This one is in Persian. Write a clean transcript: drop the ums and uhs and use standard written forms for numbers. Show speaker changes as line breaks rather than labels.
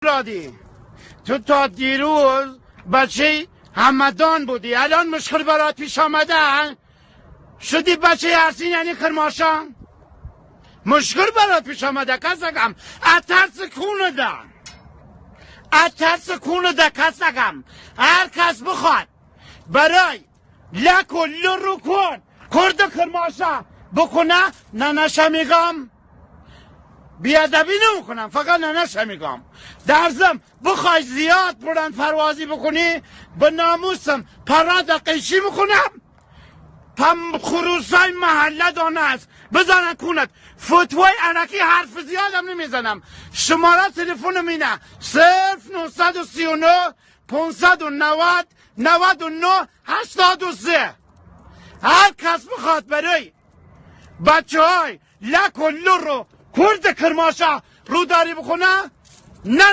رادی تو تا دیروز بچه همدان بودی، الان مشکل برات پیش آمده شدی بچه ارسین یعنی کرماشان. مشکل برات پیش آمده کسگم اترس کونه ده کسگم. هر کس بخواد برای لک و لرو کن کرد کرماشا بکنه ننشه میگم، بیادبی نمیکنم، فقط ننشه میگم. در ضمن بخوای زیاد بلند پروازی بکنی به ناموسم پراد قیشی میکنم. خروسای محله دانه است بزنن کونت. فتوای عنکی حرف زیادم نمیزنم. شماره تلفنم اینه 0939 590 99 83. هر کس بخواد برای بچه های لک و لر رو کرد کرماشا رو داری بکنه نه